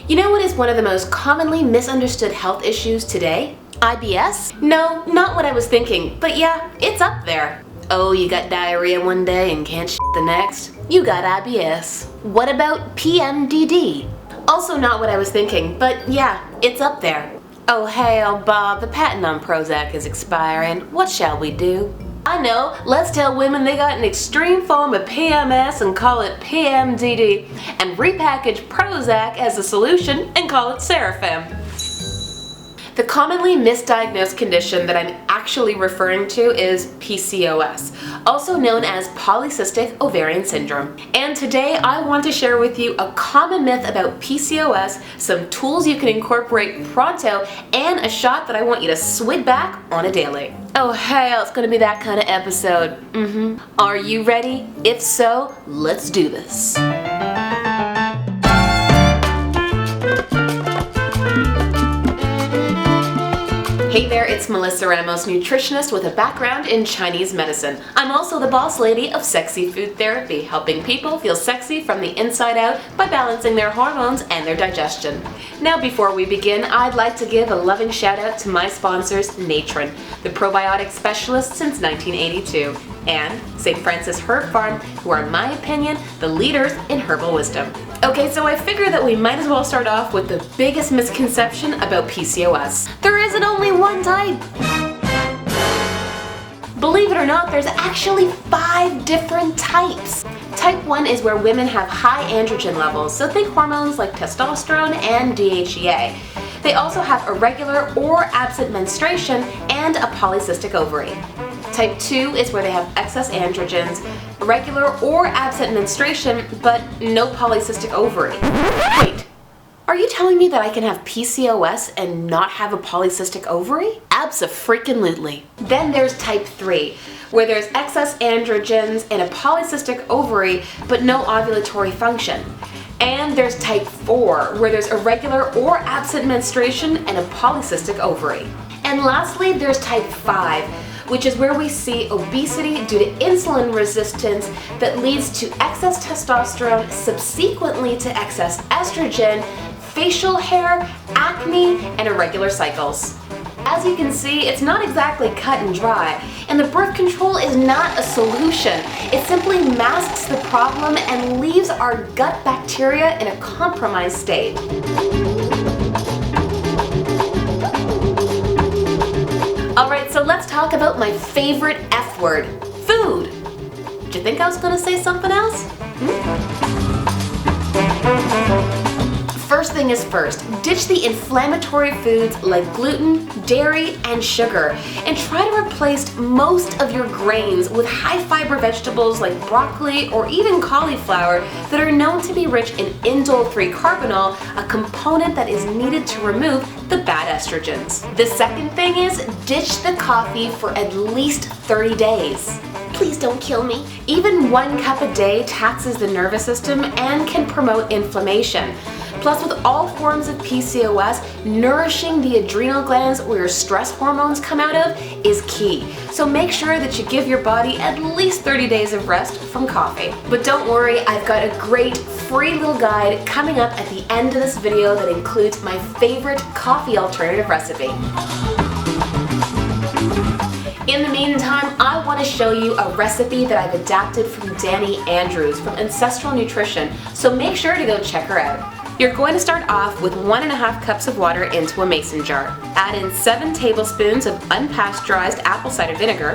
You know what is one of the most commonly misunderstood health issues today? IBS? No, not what I was thinking, but yeah, it's up there. Oh, you got diarrhea one day and can't shit the next? You got IBS. What about PMDD? Also not what I was thinking, but yeah, it's up there. Oh hail Bob, the patent on Prozac is expiring. What shall we do? I know, let's tell women they got an extreme form of PMS and call it PMDD, and repackage Prozac as a solution and call it Seraphim. The commonly misdiagnosed condition that I'm actually referring to is PCOS, also known as polycystic ovarian syndrome. And today I want to share with you a common myth about PCOS, some tools you can incorporate pronto, and a shot that I want you to swig back on a daily. Oh hell, it's gonna be that kind of episode. Are you ready? If so, let's do this. Hey there, it's Melissa Ramos, nutritionist with a background in Chinese medicine. I'm also the boss lady of Sexy Food Therapy, helping people feel sexy from the inside out by balancing their hormones and their digestion. Now before we begin, I'd like to give a loving shout out to my sponsors, Natron, the probiotic specialist since 1982, and St. Francis Herb Farm, who are in my opinion, the leaders in herbal wisdom. Okay, so I figure that we might as well start off with the biggest misconception about PCOS. There isn't only one type! Believe it or not, there's actually 5 different types. Type 1 is where women have high androgen levels, so think hormones like testosterone and DHEA. They also have irregular or absent menstruation and a polycystic ovary. Type 2 is where they have excess androgens, irregular or absent menstruation, but no polycystic ovary. Wait, are you telling me that I can have PCOS and not have a polycystic ovary? Abso-freaking-lutely. Then there's type 3, where there's excess androgens and a polycystic ovary, but no ovulatory function. And there's type 4, where there's irregular or absent menstruation and a polycystic ovary. And lastly, there's type 5, which is where we see obesity due to insulin resistance that leads to excess testosterone, subsequently to excess estrogen, facial hair, acne, and irregular cycles. As you can see, it's not exactly cut and dry, and the birth control is not a solution. It simply masks the problem and leaves our gut bacteria in a compromised state. Alright, so let's talk about my favorite F word, food. Did you think I was going to say something else? First thing is first, ditch the inflammatory foods like gluten, dairy, and sugar, and try to replace most of your grains with high fiber vegetables like broccoli or even cauliflower that are known to be rich in indole-3 carbinol, a component that is needed to remove the bad estrogens. The second thing is ditch the coffee for at least 30 days. Please don't kill me. Even 1 cup a day taxes the nervous system and can promote inflammation. Plus, with all forms of PCOS, nourishing the adrenal glands where your stress hormones come out of is key. So make sure that you give your body at least 30 days of rest from coffee. But don't worry, I've got a great free little guide coming up at the end of this video that includes my favorite coffee alternative recipe. In the meantime, I want to show you a recipe that I've adapted from Danny Andrews from Ancestral Nutrition, so make sure to go check her out. You're going to start off with 1.5 cups of water into a mason jar. Add in 7 tablespoons of unpasteurized apple cider vinegar.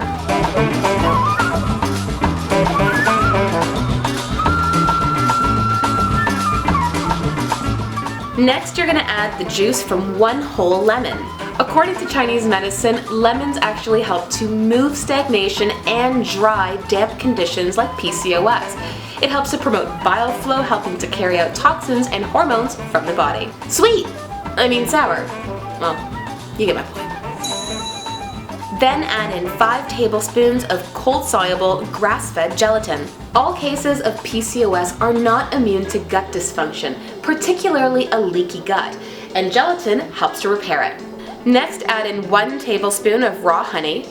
Next, you're going to add the juice from 1 whole lemon. According to Chinese medicine, lemons actually help to move stagnation and dry, damp conditions like PCOS. It helps to promote bile flow, helping to carry out toxins and hormones from the body. Sweet! I mean sour. Well, you get my point. Then add in 5 tablespoons of cold-soluble, grass-fed gelatin. All cases of PCOS are not immune to gut dysfunction, particularly a leaky gut, and gelatin helps to repair it. Next, add in 1 tablespoon of raw honey,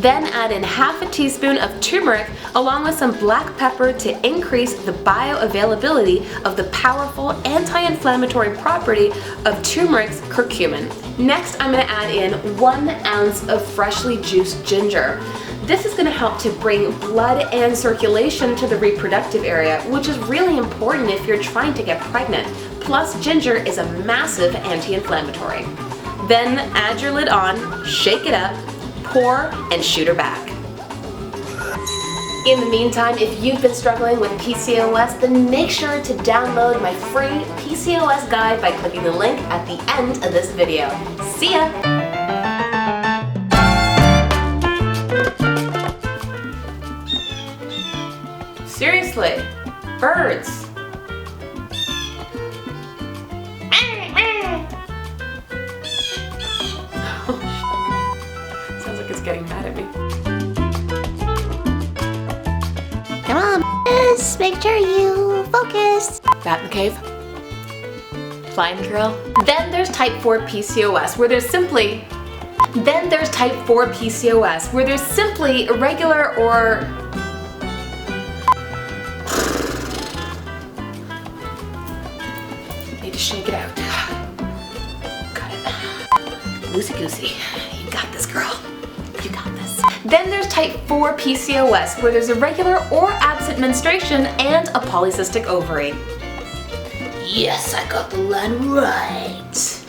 Then add in half a teaspoon of turmeric along with some black pepper to increase the bioavailability of the powerful anti-inflammatory property of turmeric's curcumin. Next, I'm going to add in 1 ounce of freshly juiced ginger. This is going to help to bring blood and circulation to the reproductive area, which is really important if you're trying to get pregnant. Plus, ginger is a massive anti-inflammatory. Then add your lid on, shake it up, pour, and shoot her back. In the meantime, if you've been struggling with PCOS, then make sure to download my free PCOS guide by clicking the link at the end of this video. See ya! Seriously, birds. Sounds like it's getting mad at me. Come on, miss, make sure you focus. Bat in the cave? Flying girl? Then there's type 4 PCOS, where there's simply irregular or need to shake it out. Got it. Loosey goosey. You got this, girl. You got this. Then there's type 4 PCOS, where there's irregular or absent menstruation and a polycystic ovary. Yes, I got the line right.